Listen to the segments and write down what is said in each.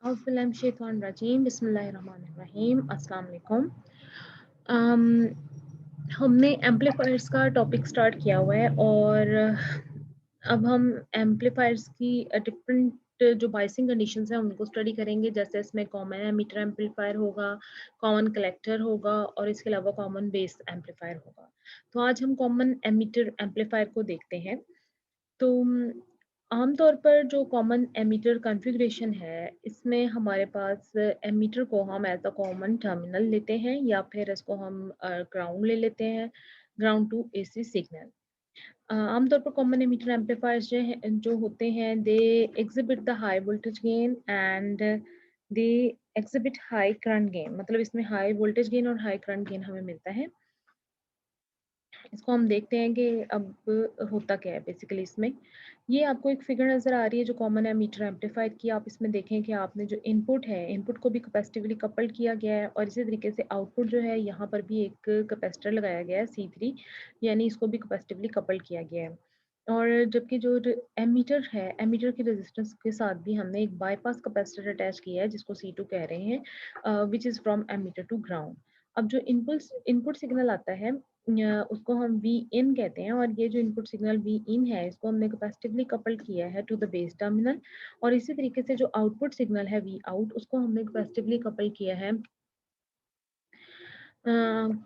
औज़ुबिल्लाहिमिनश्शैतानिर्रजीम बिस्मिल्लाहिर्रहमानिर्रहीम अस्सलाम वालेकुम। अम, हमने एम्पलीफायर्स का टॉपिक स्टार्ट किया हुआ है और अब हम एम्पलीफायर्स की डिफरेंट जो बाइसिंग कंडीशंस हैं उनको स्टडी करेंगे। जैसे इसमें कॉमन एमीटर एम्पलीफायर होगा, कॉमन कलेक्टर होगा और इसके अलावा कॉमन बेस एम्पलीफायर होगा। तो आज हम कॉमन एमीटर एम्पलीफायर को देखते हैं। तो आमतौर पर जो कॉमन एमीटर कॉन्फ़िगरेशन है, इसमें हमारे पास एमीटर को हम एज़ अ कॉमन टर्मिनल लेते हैं या फिर इसको हम ग्राउंड ले लेते हैं, ग्राउंड टू एसी सिग्नल। आमतौर पर कॉमन एमीटर एम्पलीफायर्स जो होते हैं, they exhibit the high voltage gain and they exhibit high current gain. मतलब इसमें हाई वोल्टेज गेन और हाई करंट गेन हमें मिलता है। इसको हम देखते हैं कि अब होता क्या है बेसिकली इसमें। ये आपको एक फिगर नज़र आ रही है जो कॉमन एमीटर एम्पलीफायर की। आप इसमें देखें कि आपने जो इनपुट है, इनपुट को भी कैपेसिटिवली कपल्ड किया गया है और इसी तरीके से आउटपुट जो है यहाँ पर भी एक कैपेसिटर लगाया गया है C3, यानी इसको भी कैपेसिटिवली कपल्ड किया गया है। और जबकि जो एमीटर है, एमीटर के रेजिस्टेंस के साथ भी हमने एक बाईपास कैपेसिटर अटैच किया है जिसको C2 कह रहे हैं, which is from emitter to ground. अब जो इनपुट सिग्नल आता है उसको हम वी इन कहते हैं और ये जो इनपुट सिग्नल वी इन है इसको हमने कैपेसिटिवली कपल्ड किया है टू द बेस टर्मिनल। और इसी तरीके से जो आउटपुट सिग्नल है वी आउट उसको हमने कैपेसिटिवली कपल किया है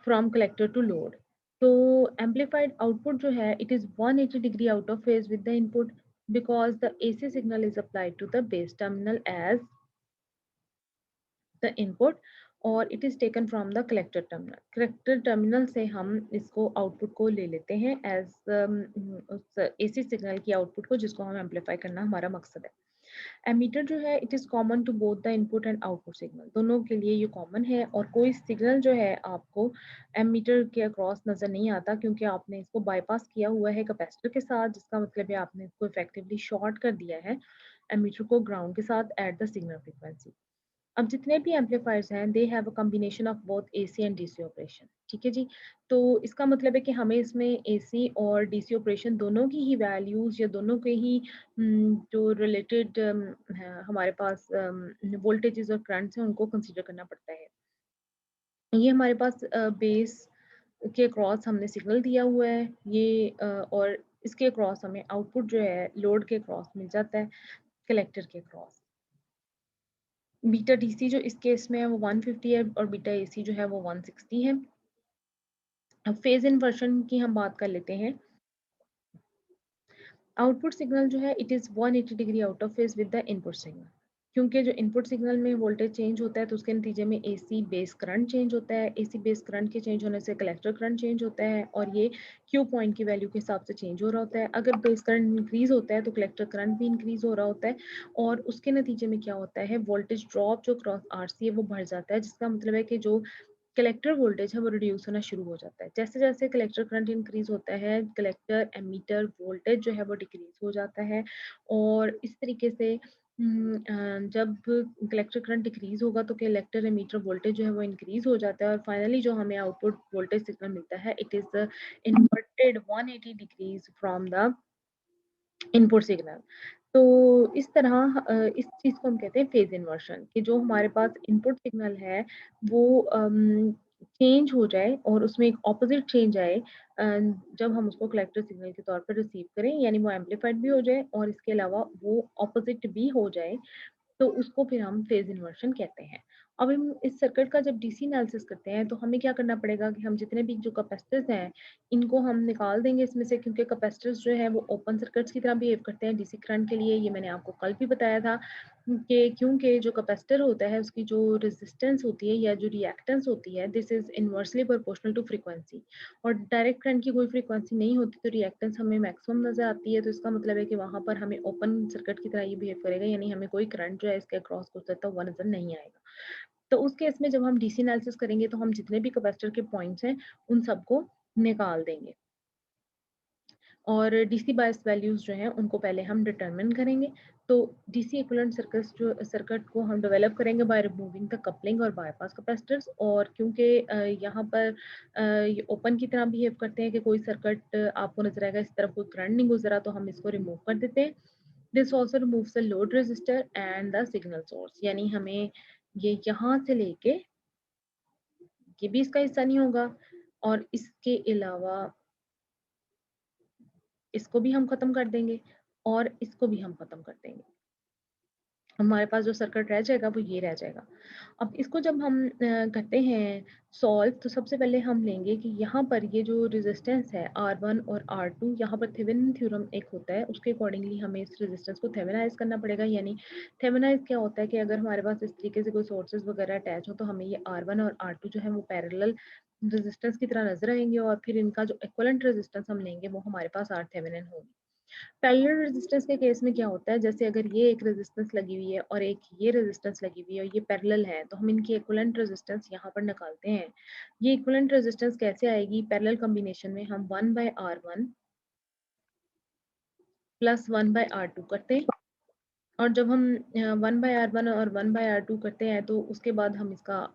फ्रॉम कलेक्टर टू लोड। तो एम्पलीफाइड आउटपुट जो है it is 180 degree out of phase with the input because the AC signal is applied to the base terminal as the input और it is taken from the collector terminal. Collector terminal से हम इसको output को ले लेते हैं as उस AC signal की आउटपुट को जिसको हम एम्पलीफाई करना हमारा मकसद है। एमीटर जो है it is common to both the input and output signal, दोनों के लिए ये कॉमन है और कोई सिग्नल जो है आपको एमीटर के अक्रॉस नज़र नहीं आता क्योंकि आपने इसको बाईपास किया हुआ है कैपेसिटर के साथ, जिसका मतलब है आपने इसको इफेक्टिवली शॉर्ट कर दिया है एमीटर को ग्राउंड के साथ एट द सिग्नल फ्रीक्वेंसी। अब जितने भी एम्पलीफायर्स हैं they have a combination of both AC and DC operation. ठीक है जी। तो इसका मतलब है कि हमें इसमें एसी और डीसी ऑपरेशन दोनों की ही वैल्यूज या दोनों के ही जो रिलेटेड हमारे पास वोल्टेजेस और करंट्स हैं उनको कंसीडर करना पड़ता है। ये हमारे पास बेस के क्रॉस हमने सिग्नल दिया हुआ है ये और इसके क्रॉस हमें आउटपुट जो है लोड के क्रॉस मिल जाता है कलेक्टर के क्रॉस। बीटा डीसी जो इस केस में है वो 150 है और बीटा एसी जो है वो 160 है। अब फेज इन्वर्शन की हम बात कर लेते हैं। आउटपुट सिग्नल जो है it is 180 degree out of phase with the input signal. क्योंकि जो इनपुट सिग्नल में वोल्टेज चेंज होता है तो उसके नतीजे में एसी बेस करंट चेंज होता है। एसी बेस करंट के चेंज होने से कलेक्टर करंट चेंज होता है और ये क्यू पॉइंट की वैल्यू के हिसाब से चेंज हो रहा होता है। अगर बेस करंट इंक्रीज होता है तो कलेक्टर करंट भी इंक्रीज हो रहा होता है और उसके नतीजे में क्या होता है वोल्टेज ड्रॉप जो क्रॉस आरसी है वो बढ़ जाता है, जिसका मतलब है कि जो कलेक्टर वोल्टेज है वो रिड्यूस होना शुरू हो जाता है। जैसे जैसे कलेक्टर करंट इंक्रीज होता है कलेक्टर एमीटर वोल्टेज जो है वो डिक्रीज हो जाता है और इस तरीके से जब कलेक्टर करंट डिक्रीज होगा तो कलेक्टर एमीटर वोल्टेज जो है वो इंक्रीज हो जाता है और फाइनली जो हमें आउटपुट वोल्टेज सिग्नल मिलता है it is inverted 180 degrees from the input signal. तो इस तरह इस चीज़ को हम कहते हैं फेज इन्वर्शन कि जो हमारे पास इनपुट सिग्नल है वो चेंज हो जाए और उसमें एक ऑपोजिट चेंज आए जब हम उसको कलेक्टर सिग्नल के तौर पर रिसीव करें, यानी वो एम्पलीफाइड भी हो जाए और इसके अलावा वो ऑपोजिट भी हो जाए तो उसको फिर हम फेज इन्वर्शन कहते हैं। अब हम इस सर्किट का जब डीसी एनालिसिस करते हैं तो हमें क्या करना पड़ेगा कि हम जितने भी जो कैपेसिटर्स हैं इनको हम निकाल देंगे इसमें से, क्योंकि कैपेसिटर्स जो है वो ओपन सर्किट्स की तरह बिहेव करते हैं डीसी करंट के लिए। ये मैंने आपको कल भी बताया था कि क्योंकि जो कैपेसिटर होता है उसकी जो रेजिस्टेंस होती है या जो रिएक्टेंस होती है this is inversely proportional to frequency और डायरेक्ट करंट की कोई फ्रीक्वेंसी नहीं होती तो रिएक्टेंस हमें मैक्सिमम नजर आती है। तो इसका मतलब है कि वहां पर हमें ओपन सर्किट की तरह ये बिहेव करेगा, यानी हमें कोई करंट जो है इसके क्रॉस गुजरता हुआ नजर नहीं आएगा। तो उस केस में जब हम डीसी एनालिसिस करेंगे तो हम जितने भी कैपेसिटर के पॉइंट्स हैं उन सबको निकाल देंगे और डीसी बायस वैल्यूज जो हैं उनको पहले हम डिटरमिन करेंगे। तो डीसी इक्विवेलेंट सर्किट जो सर्किट को हम डेवलप करेंगे बाय रिमूविंग द कपलिंग और बायपास कैपेसिटर्स। और क्योंकि यहाँ पर ये ओपन की तरह बिहेव करते हैं कि कोई सर्किट आपको नजर आएगा इस तरफ कोई करंट नहीं गुजरा तो हम इसको रिमूव कर देते हैं। This also removes the load resistor and the signal source, यानी हमें ये यहाँ से लेके ये भी इसका हिस्सा नहीं होगा और इसके अलावा इसको भी हम खत्म कर देंगे और इसको भी हम खत्म कर देंगे। हमारे पास जो सर्किट रह जाएगा वो ये रह जाएगा। अब इसको जब हम करते हैं सॉल्व, तो सबसे पहले हम लेंगे कि यहाँ पर ये जो रेजिस्टेंस है R1 और R2, यहाँ पर थेवेनिन थ्योरम एक होता है, उसके अकॉर्डिंगली हमें इस रेजिस्टेंस को थेवेनाइज करना पड़ेगा। यानी थेवेनाइज क्या होता है कि अगर हमारे पास इस तरीके से कोई सोर्सेज वगैरह अटैच हो तो हमें ये R1 और R2 जो है वो पैरेलल रेजिस्टेंस की तरह नजर आएंगे और फिर इनका जो इक्विवेलेंट रेजिस्टेंस हम लेंगे वो हमारे पास R थेवेनिन होगी। पैरेलल रेजिस्टेंस के केस में क्या होता है, जैसे अगर ये एक रेजिस्टेंस लगी हुई है और एक ये रेजिस्टेंस लगी हुई है और ये पैरेलल है, तो हम इनकी इक्विवेलेंट रेजिस्टेंस यहाँ पर निकालते हैं। ये इक्विवेलेंट रेजिस्टेंस कैसे आएगी, पैरेलल कॉम्बिनेशन में हम 1/R1 प्लस 1/R2 करते हैं, और जब हम 1/R1 और 1/R2 करते हैं तो उसके बाद हम इसका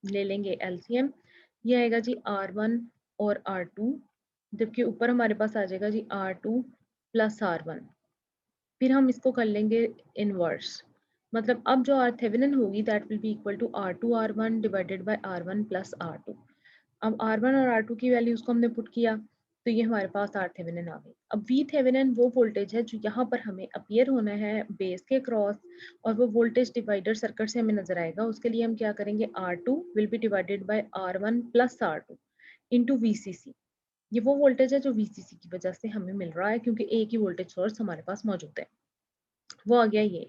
ले लेंगे एलसीएम। ये आएगा जी R1 और R2, जबकि ऊपर हमारे पास आ जाएगा जी R2 प्लस R1। फिर हम इसको कर लेंगे इनवर्स, मतलब अब जो आर थेवेनिन होगी that will be equal to R2 R1 divided by R1 plus R2। अब R1 और R2 की वैल्यूज को हमने पुट किया तो ये हमारे पास आर थेवेनिन आ गई। अब वी थेवेनिन वो वोल्टेज है जो यहाँ पर हमें अपीयर होना है बेस के क्रॉस, और वो वोल्टेज डिवाइडर सर्किट से हमें नजर आएगा। उसके लिए हम क्या करेंगे, R2 will be divided by R1 plus R2 into VCC। ये वो वोल्टेज है जो VCC की वजह से हमें मिल रहा है, क्योंकि एक ही वोल्टेज सोर्स हमारे पास मौजूद है, वो आ गया ये।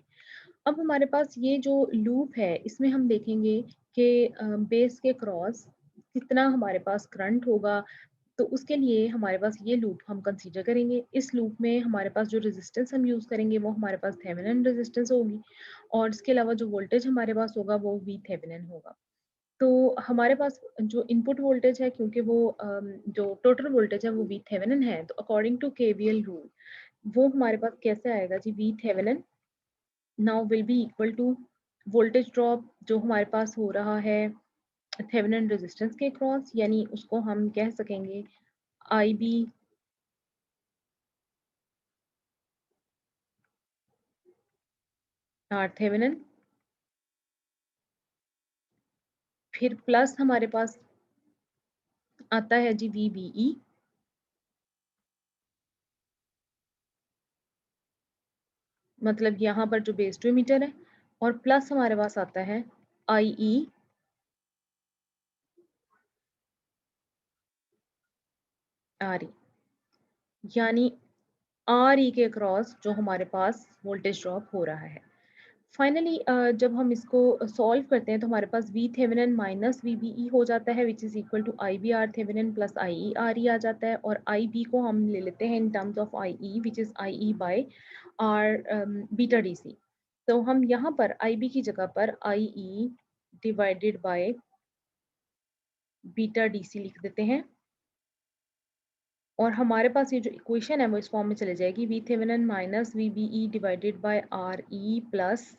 अब हमारे पास ये जो लूप है इसमें हम देखेंगे कि बेस के क्रॉस कितना हमारे पास करंट होगा, तो उसके लिए हमारे पास ये लूप हम कंसीडर करेंगे। इस लूप में हमारे पास जो रेजिस्टेंस हम यूज करेंगे वो हमारे पास थेवेनिन रेजिस्टेंस होगी, और इसके अलावा जो वोल्टेज हमारे पास होगा वो वी थेवेनिन होगा। तो हमारे पास जो इनपुट वोल्टेज है, क्योंकि वो जो टोटल वोल्टेज है वो वी थेवेनिन है, तो अकॉर्डिंग टू केवीएल रूल वो हमारे पास कैसे आएगा जी, V Thevenin now will be equal to voltage drop जो हमारे पास हो रहा है थेवेनिन रेजिस्टेंस के क्रॉस, यानी उसको हम कह सकेंगे आई बी आर थेवेनिन, फिर प्लस हमारे पास आता है जी VBE, मतलब यहाँ पर जो बेस टू मीटर है, और प्लस हमारे पास आता है IE RE, यानी RE के क्रॉस जो हमारे पास वोल्टेज ड्रॉप हो रहा है। फाइनली जब हम इसको सॉल्व करते हैं तो हमारे पास वी थेवेनिन माइनस VBE हो जाता है, which is equal to I B R Thevenin plus IE RE आ जाता है, और IB को हम ले लेते हैं in terms of IE which is IE by R beta DC। तो हम यहाँ पर IB की जगह पर IE divided by beta DC लिख देते हैं, और हमारे पास ये जो इक्वेशन है वो इस फॉर्म में चले जाएगी, V Thevenin minus VBE divided by RE plus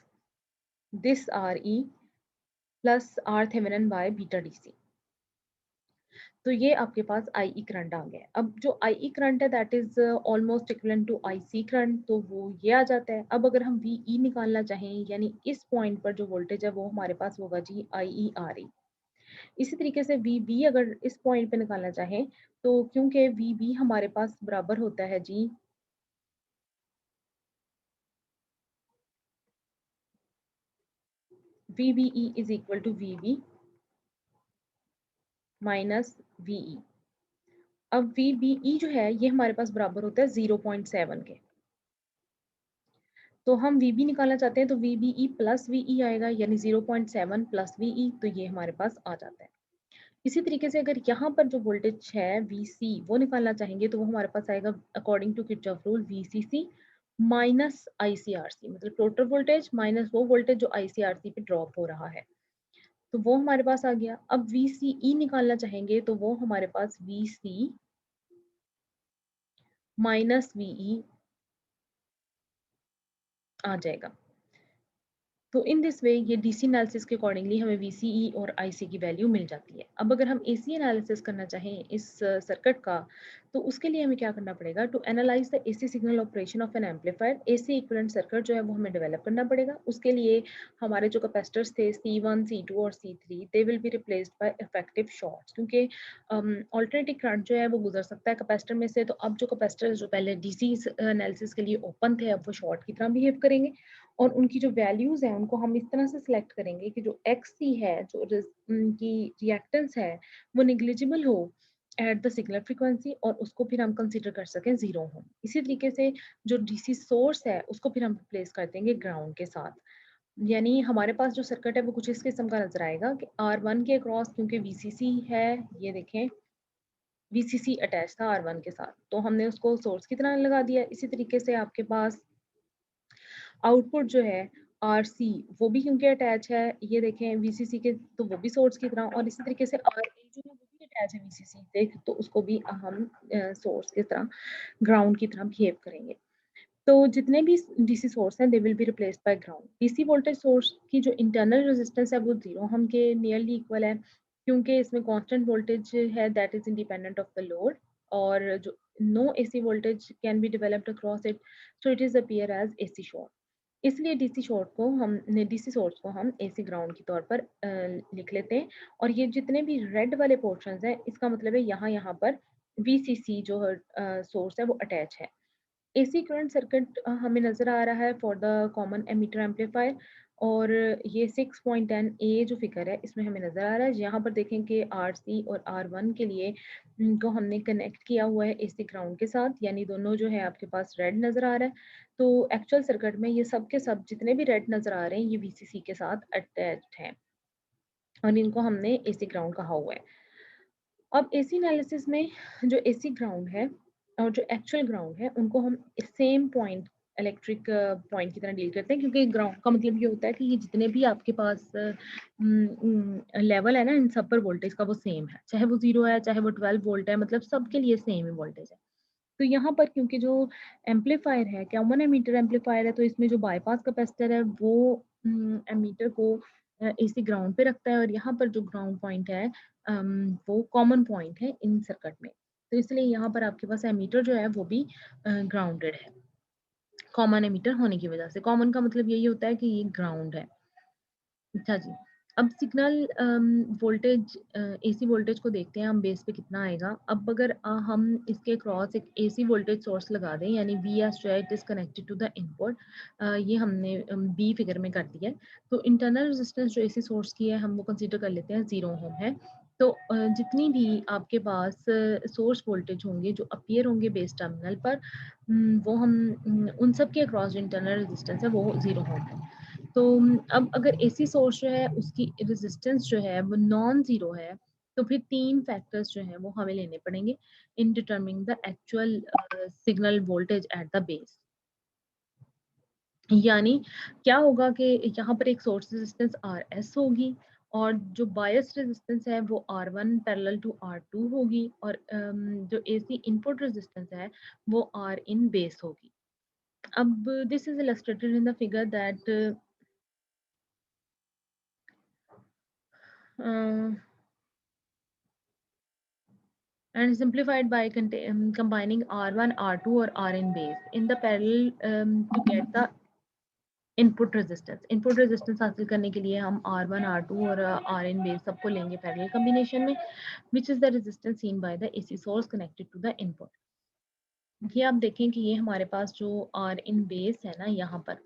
this RE plus R Thevenin by beta DC। तो ये आपके पास IE करंट आ गया है। अब जो IE करंट है that is almost equivalent to IC current, तो वो ये आ जाता है। अब अगर हम VE निकालना चाहें, यानी इस पॉइंट पर जो वोल्टेज है वो हमारे पास होगा जी IE RE। इसी तरीके से VB अगर इस पॉइंट पे निकालना चाहें, तो क्योंकि VB हमारे पास बराबर होता है जी VBE is equal to VB minus VE। अब VBE जो है ये हमारे पास बराबर होता है 0.7 के, तो हम VB निकालना चाहते हैं तो VBE प्लस VE आएगा, यानी 0.7 प्लस VE, तो ये हमारे पास आ जाता है। इसी तरीके से अगर यहाँ पर जो वोल्टेज है VC वो निकालना चाहेंगे तो वो हमारे पास आएगा according to Kirchhoff rule VCC minus ICRC, मतलब टोटल वोल्टेज माइनस वो वोल्टेज जो ICRC पे ड्रॉप हो रहा है, तो वो हमारे पास आ गया। अब VCE निकालना चाहेंगे तो वो हमारे पास VC माइनस VE आ जाएगा। तो इन दिस वे ये डीसी एनालिसिस के अकॉर्डिंगली हमें वीसीई और आईसी की वैल्यू मिल जाती है। अब अगर हम एसी एनालिसिस करना चाहें इस सर्किट का, तो उसके लिए हमें क्या करना पड़ेगा? To analyze the AC signal operation of an amplifier, AC equivalent circuit जो है वो हमें डेवलप करना पड़ेगा। उसके लिए हमारे जो कैपेसिटर्स थे C1, C2 और C3 they will be replaced by effective shorts, क्योंकि अल्टरनेटिव करंट जो है वो गुजर सकता है कैपेसिटर में से। तो अब जो कैपेसिटर जो पहले डीसी एनालिसिस के लिए ओपन थे, अब वो शॉर्ट की तरह बिहेव करेंगे और उनकी जो वैल्यूज हैं उनको हम इस तरह से सिलेक्ट करेंगे कि जो XC है, जो उनकी रिएक्टेंस है, वो निग्लिजिबल हो एट द सिग्नल फ्रीक्वेंसी, और उसको फिर हम कंसीडर कर सकें 0 हो। इसी तरीके से जो डीसी सोर्स है उसको फिर हम रिप्लेस कर देंगे ग्राउंड के साथ। यानी हमारे पास जो सर्किट है वो कुछ इस किस्म का नजर आएगा कि R1 के अक्रॉस, क्योंकि VCC है, ये देखें VCC अटैच था R1 के साथ, तो हमने उसको सोर्स की तरह लगा दिया। इसी तरीके से आपके पास आउटपुट जो है RC, वो भी क्योंकि अटैच है, ये देखें VCC के, तो वो भी सोर्स की तरह, और इसी तरीके से RA जो है वो भी अटैच है VCC से, तो उसको भी हम सोर्स की तरह, ग्राउंड की तरह बिहेव करेंगे। तो जितने भी डीसी सोर्स हैं they will be replaced by ground. DC voltage source की जो इंटरनल रेजिस्टेंस है वो 0 ओम के नियरली इक्वल है, क्योंकि इसमें कांस्टेंट वोल्टेज है that is independent of the load, और जो no AC voltage can be developed across it, so it is appear as AC short. इसलिए डीसी सोर्स को हम एसी ग्राउंड के तौर पर लिख लेते हैं। और ये जितने भी रेड वाले पोर्शंस हैं, इसका मतलब है यहाँ यहाँ पर VCC जो सोर्स है वो अटैच है। एसी करंट सर्किट हमें नज़र आ रहा है for the common ammeter amplifier, और ये 6.10 ए जो फिगर है इसमें हमें नज़र आ रहा है। यहाँ पर देखें कि RC और R1 के लिए को हमने कनेक्ट किया हुआ है एसी ग्राउंड के साथ, यानी दोनों जो है आपके पास रेड नज़र आ रहा है। तो एक्चुअल सर्किट में ये सब के सब जितने भी रेड नज़र आ रहे हैं ये VCC के साथ अटैच्ड हैं, और इनको हमने एसी ग्राउंड कहा हुआ है। अब एसी एनालिसिस में जो एसी ग्राउंड है और जो एक्चुअल ग्राउंड है उनको हम सेम पॉइंट, इलेक्ट्रिक पॉइंट की तरह डील करते हैं, क्योंकि ग्राउंड का मतलब ये होता है कि ये जितने भी आपके पास लेवल है ना, इन सब पर वोल्टेज का वो सेम है, चाहे वो 0 है चाहे वो 12 वोल्ट है, मतलब सबके लिए सेम ही वोल्टेज है। तो यहाँ पर क्योंकि जो एम्पलीफायर है कॉमन एमीटर एम्पलीफायर है, तो इसमें जो बाईपास कैपेसिटर है वो एमीटर को एसी ग्राउंड पे रखता है, और यहाँ पर जो ग्राउंड पॉइंट है वो कॉमन पॉइंट है इन सर्किट में। तो इसलिए यहाँ पर आपके पास एमीटर जो है वो भी ग्राउंडेड है, कॉमन एमीटर होने की वजह से। कॉमन का मतलब यही होता है कि ये ग्राउंड है। अच्छा जी, अब सिग्नल वोल्टेज, एसी वोल्टेज को देखते हैं हम बेस पे कितना आएगा। अब अगर हम इसके क्रॉस एक एसी वोल्टेज सोर्स लगा दें, यानी Vs जो है it is connected to the input, ये हमने बी फिगर में कर दिया है। तो इंटरनल रेजिस्टेंस जो एसी सोर्स की है हम वो कंसीडर कर लेते हैं 0 ओम है। तो जितनी भी आपके पास सोर्स वोल्टेज होंगे जो अपीयर होंगे बेस टर्मिनल पर, वो हम उन सब के अक्रॉस जो इंटरनल रेजिस्टेंस है वो 0 ओम है। तो अब अगर एसी सोर्स जो है उसकी रेजिस्टेंस जो है वो नॉन जीरो है, तो फिर 3 फैक्टर्स जो है वो हमें लेने पड़ेंगे in determining the actual signal voltage at the base. यानी क्या होगा कि यहाँ पर एक सोर्स रेजिस्टेंस RS होगी, और जो बायस रेजिस्टेंस है वो R1 पैरेलल टू R2 होगी, और जो एसी इनपुट रेजिस्टेंस है वो R इन बेस होगी। अब this is illustrated in the figure that and simplified by combining R1, R2 और R in base in the parallel to get the input resistance. Input resistance हासिल करने के लिए हम R1, R2 और R in base सबको लेंगे parallel combination में, which is the resistance seen by the AC source connected to the input. ये आप देखें कि ये हमारे पास जो R in base है ना, यहाँ पर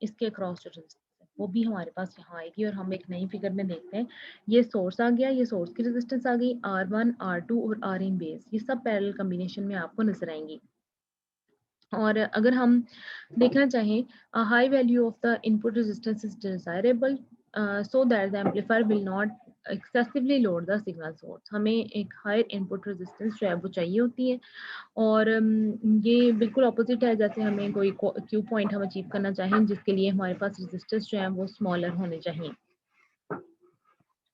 इसके क्रॉस जो रेजिस्टेंस है वो भी हमारे पास यहाँ आएगी, और हम एक नई फिगर में देखते हैं। ये सोर्स आ गया, ये सोर्स की रेजिस्टेंस आ गई, R1, R2 और R इन बेस, ये सब पैरेलल कॉम्बिनेशन में आपको नजर आएंगी। और अगर हम देखना चाहें, high value of the input resistance is desirable so that the amplifier will not excessively load the signal source. हमें एक हायर इनपुट रेजिस्टेंस जो है वो चाहिए होती है, और ये बिल्कुल अपोजिट है जैसे हमें कोई क्यू पॉइंट हम अचीव करना चाहें जिसके लिए हमारे पास रेजिस्टेंस जो है वो स्मॉलर होने चाहिए।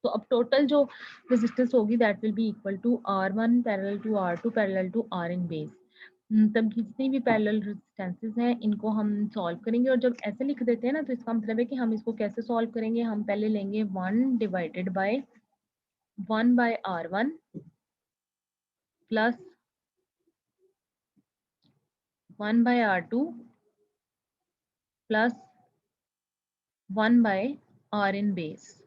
तो अब टोटल जो रेजिस्टेंस होगी that will be equal to R1 parallel to R2 parallel to R in base. तब जितनी भी पैरेलल रेजिस्टेंसेस हैं इनको हम सॉल्व करेंगे, और जब ऐसे लिख देते हैं ना तो इसका मतलब है कि हम इसको कैसे सॉल्व करेंगे। हम पहले लेंगे 1 divided by 1 by R1 plus 1 by R2 plus 1 by R in base.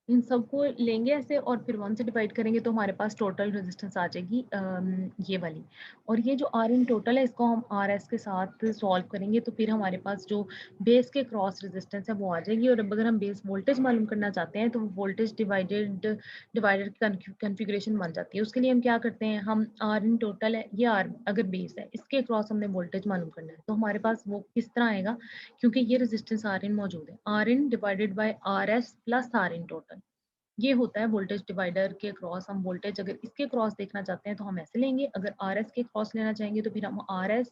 इन सबको लेंगे ऐसे और फिर 1 से डिवाइड करेंगे तो हमारे पास टोटल रेजिस्टेंस आ जाएगी ये वाली। और ये जो आर इन टोटल है इसको हम आर एस के साथ सॉल्व करेंगे तो फिर हमारे पास जो बेस के क्रॉस रेजिस्टेंस है वो आ जाएगी। और अब अगर हम बेस वोल्टेज मालूम करना चाहते हैं तो वोल्टेज डिवाइडेड कन्फिग्रेशन बन जाती है। उसके लिए हम क्या करते हैं, हम आर इन टोटल है, ये आर अगर बेस है इसके क्रॉस हमने वोल्टेज मालूम करना है तो हमारे पास वो किस तरह आएगा, क्योंकि ये रेजिस्टेंस आर इन मौजूद है, R in divided by R S plus R in total. ये होता है वोल्टेज डिवाइडर के क्रॉस। हम वोल्टेज अगर इसके क्रॉस देखना चाहते हैं तो हम ऐसे लेंगे, अगर आर एस के क्रॉस लेना चाहेंगे तो फिर हम आर एस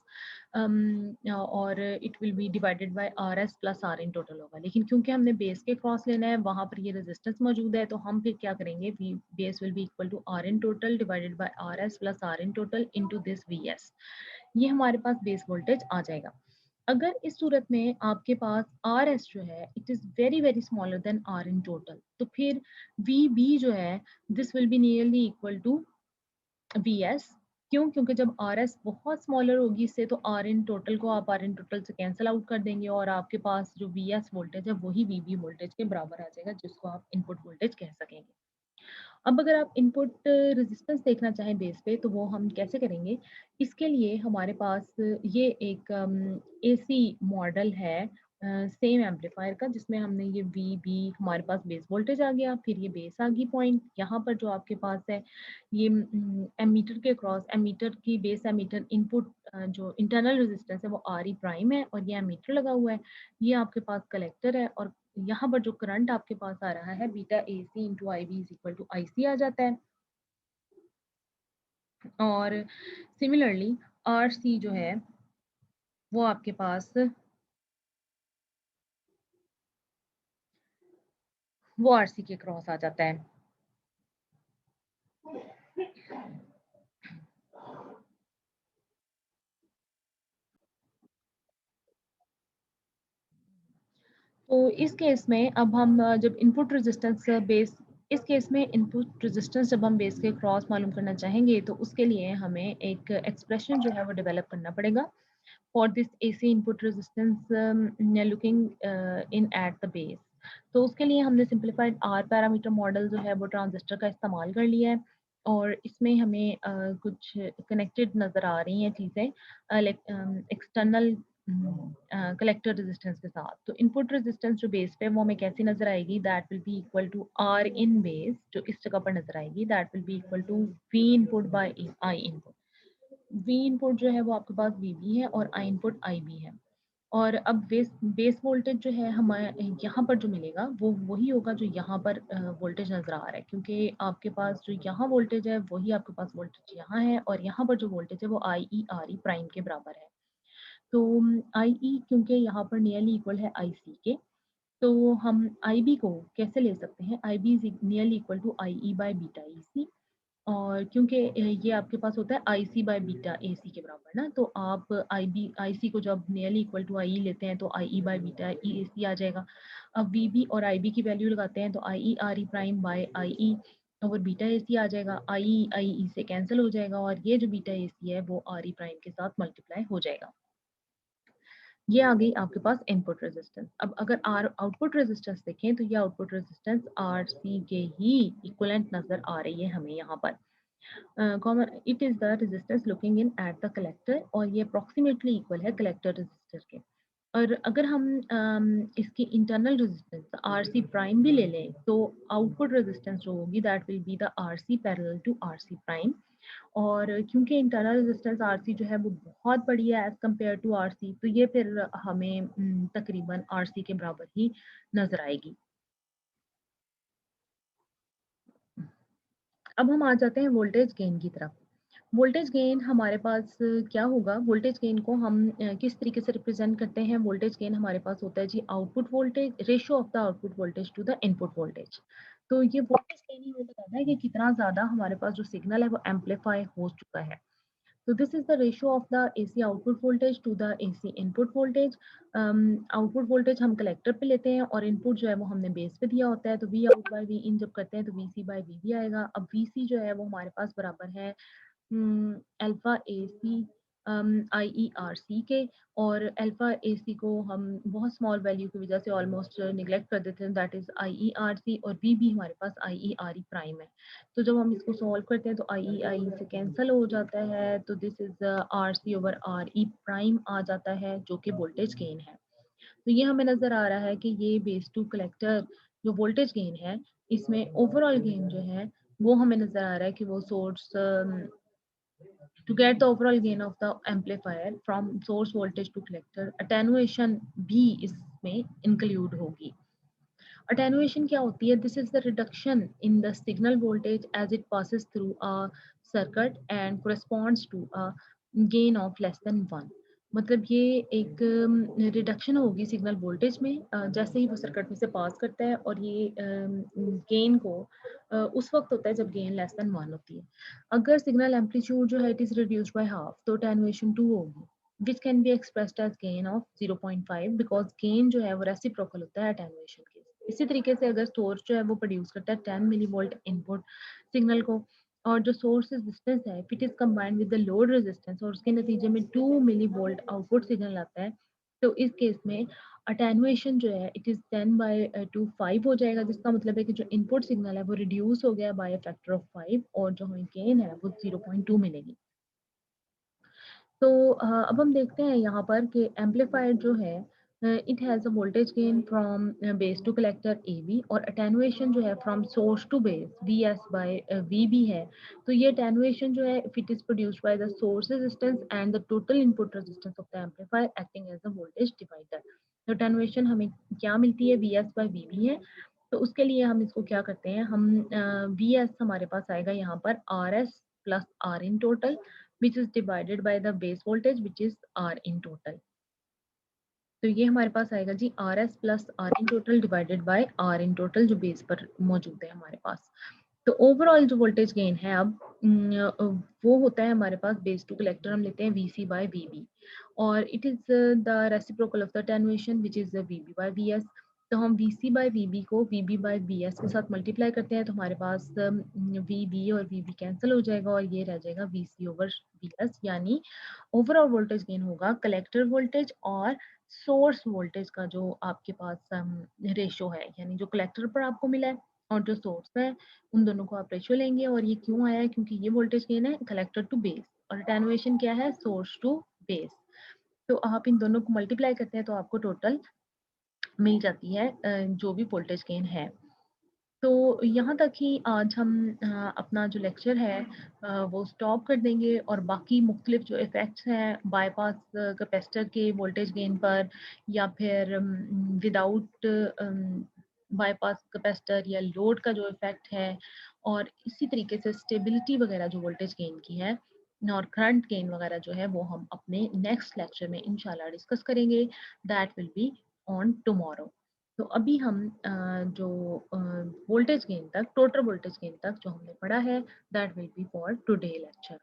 और it will be divided by R S plus R in total होगा। लेकिन क्योंकि हमने बेस के क्रॉस लेना है वहां पर ये रेजिस्टेंस मौजूद है तो हम फिर क्या करेंगे, base will be equal to R in total divided by R S plus R in total into this V S. ये हमारे पास बेस वोल्टेज आ जाएगा। अगर इस सूरत में आपके पास आर एस जो है it is very very smaller than R in total, तो फिर वी बी जो है this will be nearly equal to V S. क्यों? क्योंकि जब आर एस बहुत स्मॉलर होगी इससे तो आर इन टोटल को आप आर इन टोटल से कैंसिल आउट कर देंगे और आपके पास जो वी एस वोल्टेज है वही वी बी वोल्टेज के बराबर आ जाएगा, जिसको आप इनपुट वोल्टेज कह सकेंगे। अब अगर आप इनपुट रेजिस्टेंस देखना चाहें बेस पे तो वो हम कैसे करेंगे, इसके लिए हमारे पास ये एक एसी मॉडल है सेम एम्पलीफायर का, जिसमें हमने ये वी बी हमारे पास बेस वोल्टेज आ गया, फिर ये बेस आ गई पॉइंट। यहाँ पर जो आपके पास है ये एमीटर के क्रॉस, एमीटर की बेस एमीटर इनपुट जो इंटरनल रेजिस्टेंस है वो आर ई प्राइम है और ये एमीटर लगा हुआ है। ये आपके पास कलेक्टर है और यहाँ पर जो करंट आपके पास आ रहा है beta A C into I B is equal to I C आ जाता है। और सिमिलरली आर सी जो है वो आपके पास वो आर सी के क्रॉस आ जाता है। तो इस केस में अब हम जब इनपुट रेजिस्टेंस बेस इस केस में इनपुट रेजिस्टेंस जब हम बेस के क्रॉस मालूम करना चाहेंगे तो उसके लिए हमें एक एक्सप्रेशन जो है वो डेवलप करना पड़ेगा for this AC input resistance looking in at the base। तो उसके लिए हमने सिंप्लीफाइड आर पैरामीटर मॉडल जो है वो ट्रांजिस्टर का इस्तेमाल कर लिया है और इसमें हमें कुछ कनेक्टेड नज़र आ रही हैं चीज़ें एक्सटर्नल कलेक्टर रेजिस्टेंस के साथ। तो इनपुट रेजिस्टेंस जो बेस पे वो हमें कैसी नजर आएगी, that will be equal to R in base जो इस जगह पर नजर आएगी, that will be equal to V input by I input. V input जो है वो आपके पास वी बी है और आई इनपुट आई बी है। और अब बेस वोल्टेज जो है हमारे यहाँ पर जो मिलेगा वो वही होगा जो यहाँ पर वोल्टेज नजर आ रहा है, क्योंकि आपके पास जो यहाँ वोल्टेज है वही आपके पास वोल्टेज यहाँ है और यहाँ पर जो वोल्टेज है वो आई ई आर ई प्राइम के बराबर है। तो आई ई क्योंकि यहाँ पर नियरली इक्वल है आई सी के, तो हम आई बी को कैसे ले सकते हैं, I B is nearly equal to I E by beta E C. और क्योंकि ये आपके पास होता है आई सी बाई बीटा ए सी के बराबर ना, तो आप आई सी को जब नियरली इक्वल टू आई लेते हैं तो आई ई बाई बीटा ई ए सी आ जाएगा। अब वी बी और आई बी की वैल्यू लगाते हैं तो I E R E prime by I E और बीटा ए सी आ जाएगा, आई ई से कैंसिल हो जाएगा और ये जो बीटा ए सी है वो आर ई प्राइम के साथ मल्टीप्लाई हो जाएगा। ये आ गई आपके पास इनपुट रेजिस्टेंस। अब अगर आर आउटपुट रेजिस्टेंस देखें तो ये आउटपुट रेजिस्टेंस आर सी के ही इक्वलेंट नजर आ रही है हमें यहाँ पर। Common it is the resistance looking in at the collector और ये अप्रोक्सीमेटली इक्वल है कलेक्टर रेजिस्टर के। और अगर हम इसकी internal resistance R C prime भी ले लें तो आउटपुट रेजिस्टेंस जो होगी that will be the R C parallel to R C prime. और क्योंकि इंटरनल रेजिस्टेंस आर सी जो है वो बहुत बड़ी है as compare to R C, तो ये फिर हमें तकरीबन आर सी के बराबर ही नजर आएगी। अब हम आ जाते हैं वोल्टेज गेन की तरफ। वोल्टेज गेन हमारे पास क्या होगा, वोल्टेज गेन को हम किस तरीके से रिप्रेजेंट करते हैं, वोल्टेज गेन हमारे पास होता है जी output voltage ratio of the output voltage to the input voltage. तो ये वोल्टेज गेन ही हमें बताता है कि कितना ज़्यादा हमारे पास जो सिग्नल है वो एम्पलीफाई हो चुका है। So this is the ratio of the AC output voltage to the AC input voltage. Output voltage हम कलेक्टर पे लेते हैं और इनपुट जो है वो हमने बेस पे दिया होता है, तो वी आउट बाई वी इन जब करते हैं तो वी सी बाई वी भी आएगा। अब वी सी जो है वो हमारे पास बराबर है अल्फा ए सी आई ई आर सी के, और अल्फा ए सी को हम बहुत स्मॉल वैल्यू की वजह से ऑलमोस्ट निगलेक्ट कर देते हैं, that is I E R C, और वी भी हमारे पास आई ई आर ई प्राइम है। तो जब हम इसको सॉल्व करते हैं तो आई ई आई से कैंसिल हो जाता है, तो this is R C over R E prime आ जाता है जो कि वोल्टेज गेन है। तो ये हमें नजर आ रहा है कि ये बेस टू कलेक्टर जो वोल्टेज गेन है, इसमें ओवरऑल गेन जो है वो हमें नजर आ रहा है कि वो source to get the overall gain of the amplifier from source voltage to collector, attenuation भी इसमें include होगी। Attenuation क्या होती है? This is the reduction in the signal voltage as it passes through a circuit and corresponds to a gain of less than 1। मतलब ये एक reduction होगी सिग्नल वोल्टेज में जैसे ही वो सर्किट में से पास करता है, और ये गेन को उस वक्त होता है जब गेन लेस देन 1 होती है। अगर सिग्नल एम्पलीट्यूड जो है it is reduced by half, तो अटेन्युएशन 2 होगी, which can be expressed as gain of 0.5 because gain जो है वो रेसिप्रोकल होता है अटेन्युएशन के। इसी तरीके से अगर सोर्स जो है वो प्रोड्यूस करता है 10 मिली वोल्ट इनपुट सिग्नल को, और जो सोर्स रेजिस्टेंस है it is combined with the load resistance, और उसके नतीजे में 2 मिली वोल्ट आउटपुट सिग्नल आता है, तो इस केस में अटेन्युएशन जो है इट इज 10/2 5 हो जाएगा, जिसका मतलब है कि जो इनपुट सिग्नल है वो रिड्यूस हो गया बाय फैक्टर ऑफ 5, और जो हमें गेन है वो 0.2 मिलेगी। तो अब हम देखते हैं यहाँ पर कि एम्पलीफायर जो है it has a voltage gain from base to collector A B, और अटेनुएशन जो है from source to base V S by V B है। तो ये अटेनुएशन जो है if it is produced by the source resistance and the total input resistance of the amplifier acting as a voltage divider. तो attenuation हमें क्या मिलती है? V S by V B है। तो उसके लिए हम इसको क्या करते हैं, हम वी एस हमारे पास आएगा यहाँ पर R S plus R in total, which is divided by the base voltage which is R in total। तो ये हमारे पास आएगा जी R S plus R in total divided by R in total जो बेस पर मौजूद है हमारे पास। तो ओवरऑल जो वोल्टेज गेन है अब वो होता है हमारे पास बेस टू कलेक्टर हम लेते हैं V C by V B, और it is the reciprocal of the attenuation which is V B by V S. तो हम V C by V B को V B by V S के साथ multiply करते हैं, तो हमारे पास वी बी और वी बी कैंसिल हो जाएगा, और ये रह जाएगा V C over V S, यानी ओवरऑल वोल्टेज गेन होगा कलेक्टर वोल्टेज और सोर्स वोल्टेज का जो आपके पास रेशो है, यानी जो कलेक्टर पर आपको मिला है और जो सोर्स है, उन दोनों को आप रेशो लेंगे। और ये क्यों आया है? क्योंकि ये वोल्टेज गेन है कलेक्टर टू बेस, और अटेन्युएशन क्या है? Source to base. तो आप इन दोनों को मल्टीप्लाई करते हैं तो आपको टोटल मिल जाती है जो भी वोल्टेज गेन है। तो यहाँ तक ही आज हम अपना जो लेक्चर है वो स्टॉप कर देंगे, और बाकी मुख्तलिफ जो इफ़ेक्ट्स हैं बाईपास कैपेसिटर के वोल्टेज गेन पर, या फिर विदाउट बाईपास कैपेसिटर या लोड का जो इफ़ेक्ट है, और इसी तरीके से स्टेबिलिटी वगैरह जो वोल्टेज गेन की है और करंट गेन वगैरह जो है वो हम अपने नेक्स्ट लेक्चर में इंशाल्लाह डिस्कस करेंगे, that will be on tomorrow. तो अभी हम जो वोल्टेज गेन तक, टोटल वोल्टेज गेन तक जो हमने पढ़ा है, that will B for today lecture.